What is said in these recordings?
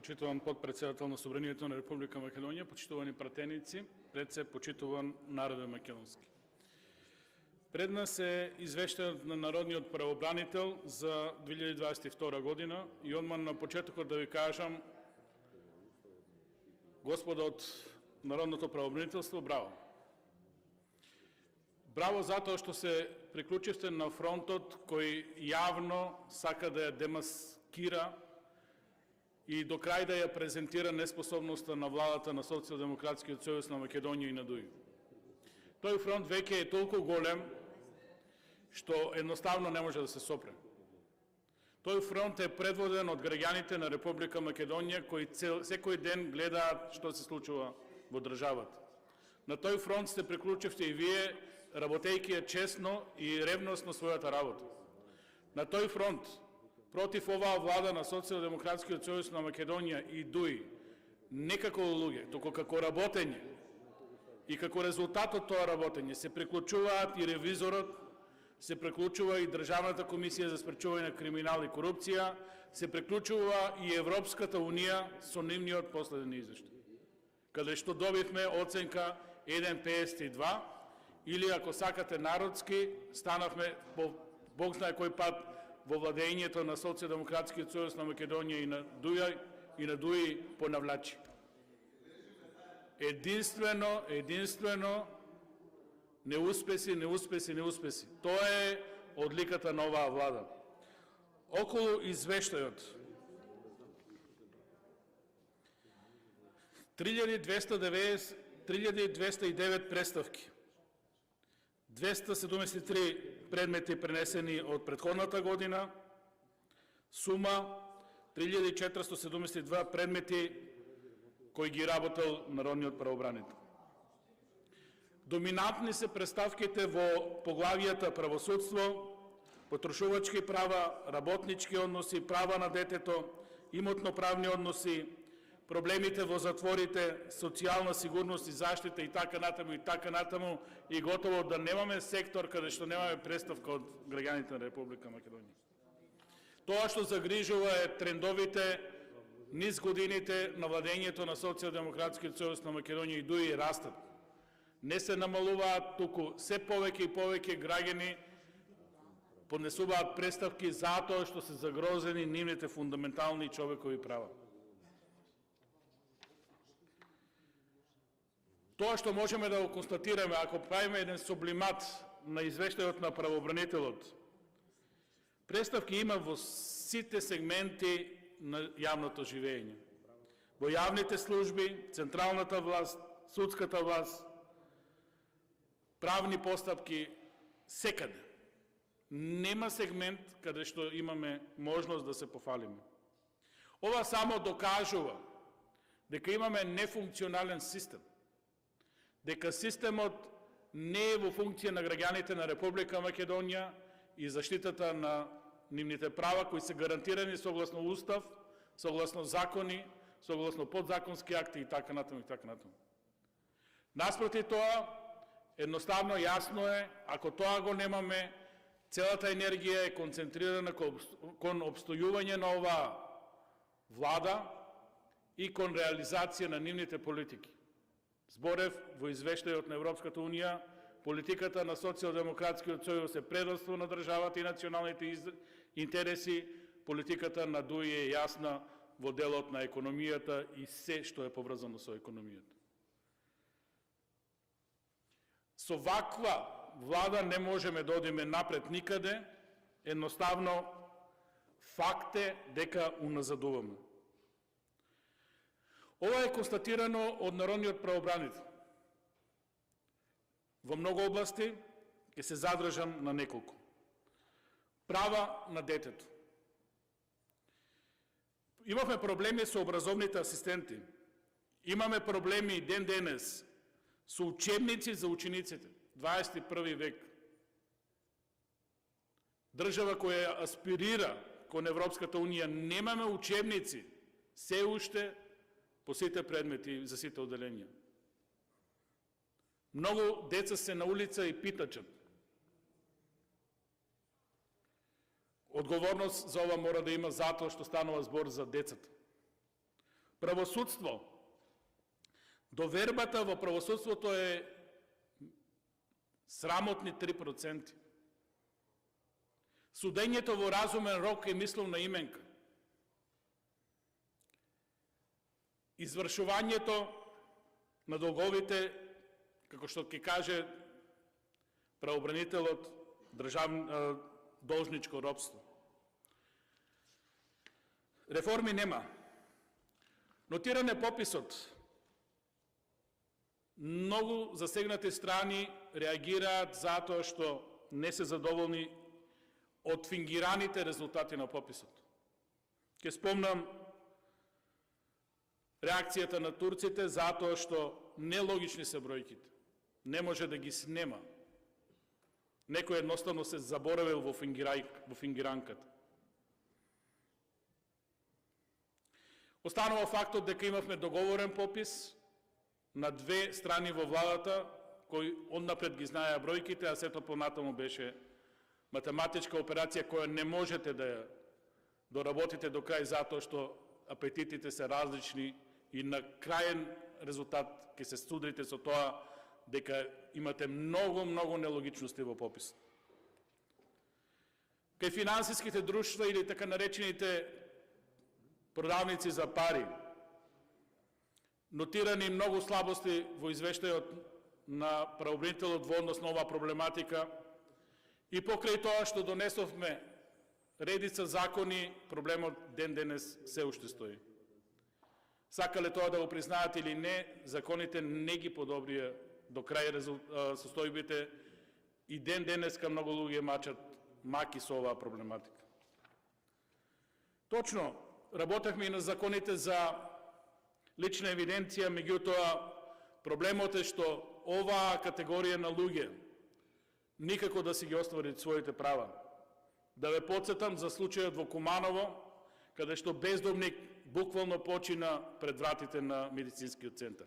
почитуван подпредседател на Собранието на Република Македонија, почитувани пратеници, пред се почитуван народе македонски. Пред нас е извештајот на Народниот правобранител за 2022 година и одма на почетокот да ви кажам, господа од Народното правобранителство, браво! Браво затоа што се приклучивте на фронтот кој јавно сака да ја демаскира и до крај да ја презентира неспособноста на владата на Социјалдемократскиот сојуз на Македонија и на ДУИ. Тој фронт веќе е толку голем што едноставно не може да се сопре. Тој фронт е предводен од граѓаните на Република Македонија кои секој ден гледаат што се случува во државата. На тој фронт се приклучивте и вие, работејќи ја честно и ревносно својата работа. На тој фронт, против оваа влада на Социјалдемократскиот сојуз на Македонија и ДУИ, не како луѓе, туку како работење и како резултат од тоа работење се приклучуваат и ревизорот, се приклучува и Државната комисија за спречување на криминал и корупција, се приклучува и Европската унија со нивниот последен извештај, каде што добивме оценка 1,52, или ако сакате народски, станавме по Бог знае кој пат во владењето на Социјалдемократскиот сојуз на Македонија и на ДУИ понавлачи. Единствено неуспеси. Тоа е одликата на оваа влада. Околу извештајот 3209 преставки, 273 предмети пренесени од претходната година, сума 3472 предмети кои ги работел Народниот правобранител. Доминантни се преставките во поглавијата правосудство, потрошувачки права, работнички односи, права на детето, имотно-правни односи, проблемите во затворите, социјална сигурност и заштита и така натаму, и готово да немаме сектор каде што немаме преставка од граѓаните на Република Македонија. Тоа што загрижува е трендовите низ годините на владењето на Социјалдемократскиот сојуз на Македонија и ДУИ растат. Не се намалуваат, туку се повеќе и повеќе граѓани поднесуваат преставки затоа што се загрозени нивните фундаментални човекови права. Тоа што можеме да го констатираме, ако правиме еден сублимат на извештајот на правобранителот, преставки има во сите сегменти на јавното живење. Во јавните служби, централната власт, судската власт, правни постапки, секаде. Нема сегмент каде што имаме можност да се пофалиме. Ова само докажува дека имаме нефункционален систем, дека системот не е во функција на граѓаните на Република Македонија и заштитата на нивните права кои се гарантирани согласно устав, согласно закони, согласно подзаконски акти и така натаму. Наспроти тоа, едноставно јасно е, ако тоа го немаме, целата енергија е концентрирана кон обстојување на оваа влада и кон реализација на нивните политики. Зборев во извештајот на Европската унија, политиката на Социјалдемократскиот сојуз е предоство на државата и националните интереси, политиката на ДУИ е јасна во делот на економијата и се што е поврзано со економијата. Со ваква влада не можеме да одиме напред никаде, едноставно факт е дека уназадуваме. Ова е констатирано од Народниот правобранител. Во многу области ќе се задржам на неколку. Права на детето. Имавме проблеми со образовните асистенти. Имаме проблеми ден денес со учебници за учениците. 21 век. Држава која аспирира кон Европската унија, немаме учебници се уште по сите предмети за сите оделенија. Многу деца се на улица и питачат. Одговорност за ова мора да има затоа што станува збор за децата. Правосудство. Довербата во правосудството е срамотни 3%. Судењето во разумен рок е мисловна именка. Извршувањето на долговите, како што ќе каже правобранителот, должничко робство. Реформи нема. Нотиран е пописот. Многу засегнати страни реагираат затоа што не се задоволни од фингираните резултати на пописот. Ке спомнам реакцијата на турците затоа што нелогични се бројките. Не може да ги снема. Некој едноставно се заборавил во фингиранката. Останува фактот дека имавме договорен попис на две страни во владата, кои однапред ги знаеа бројките, а сето понатаму беше математичка операција која не можете да ја доработите до крај затоа што апетитите се различни и на крајен резултат ќе се студрите со тоа дека имате многу нелогичности во пописот. Кај финансиските друштва или така наречените продавници за пари, нотирани многу слабости во извештајот на правобранителот во однос на оваа проблематика и покрај тоа што донесовме редица закони, проблемот ден денес се уште стои. Сакале тоа да го признаат или не, законите не ги подобрија до крај состојбите и ден денеска многу луѓе мачат маки со оваа проблематика. Точно, работевме и на законите за лична евиденција, меѓутоа проблемот е што оваа категорија на луѓе никако да си ги остварат своите права. Да ве подсетам за случајот во Куманово, каде што бездомник буквално почина пред вратите на медицинскиот центар.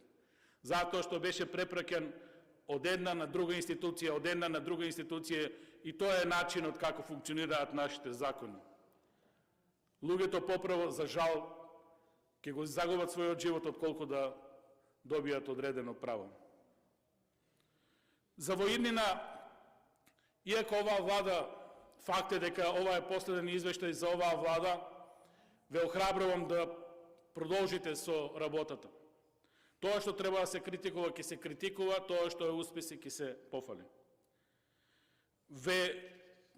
Затоа што беше препраќан од една на друга институција, и тоа е начинот како функционираат нашите закони. Луѓето поправо, за жал, ќе го загубат својот живот отколку да добијат одредено право. За воиднина, иако оваа влада, факт е дека ова е последен извештај за оваа влада, ве охрабрувам да продолжите со работата. Тоа што треба да се критикува, ќе се критикува, тоа што е успес, ќе се пофали. Ве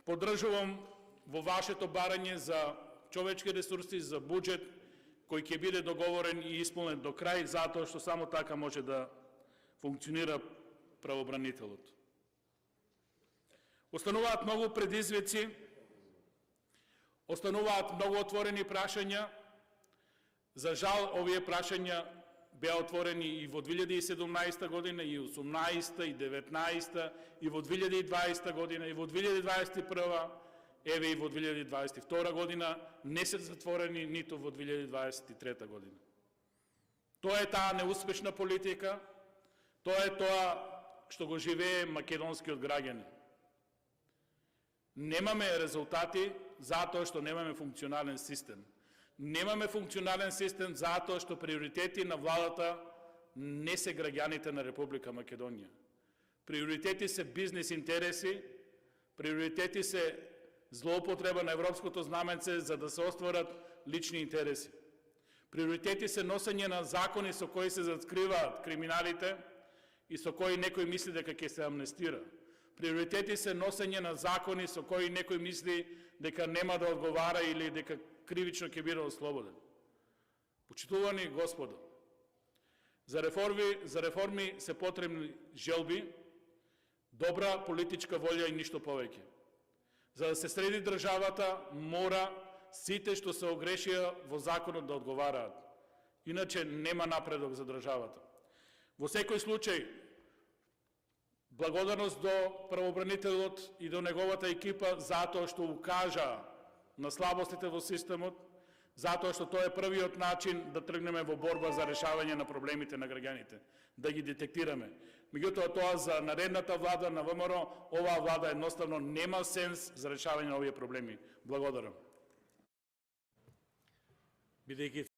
поддржувам во вашето барање за човечки ресурси, за буџет, кој ќе биде договорен и исполнет до крај, затоа што само така може да функционира правобранителот. Остануваат многу предизвици, остануваат многу отворени прашања. За жал, овие прашања беа отворени и во 2017 година, и 2018, и 2019, и во 2020 година, и во 2021, еве и во 2022 година, не се затворени ниту во 2023 година. Тоа е таа неуспешна политика, тоа е тоа што го живее македонскиот граѓанин. Немаме резултати затоа што немаме функционален систем. Немаме функционален систем затоа што приоритети на владата не се граѓаните на Република Македонија. Приоритети се бизнес интереси, приоритети се злоупотреба на европското знаменце за да се остварат лични интереси. Приоритети се носење на закони со кои се заскриваат криминалите и со кои некој мисли дека ќе се амнестира. Приоритети се носење на закони со кои некој мисли дека нема да одговара или дека кривично ќе биде ослободен. Почитувани господа, за реформи се потребни желби, добра политичка волја и ништо повеќе. За да се среди државата, мора сите што се огрешија во законот да одговараат. Иначе нема напредок за државата. Во секој случај, благодарност до правобранителот и до неговата екипа затоа што укажа на слабостите во системот, затоа што тоа е првиот начин да тргнеме во борба за решавање на проблемите на граѓаните, да ги детектираме. Меѓутоа тоа за наредната влада на ВМРО, оваа влада едноставно нема сенс за решавање на овие проблеми. Благодарам.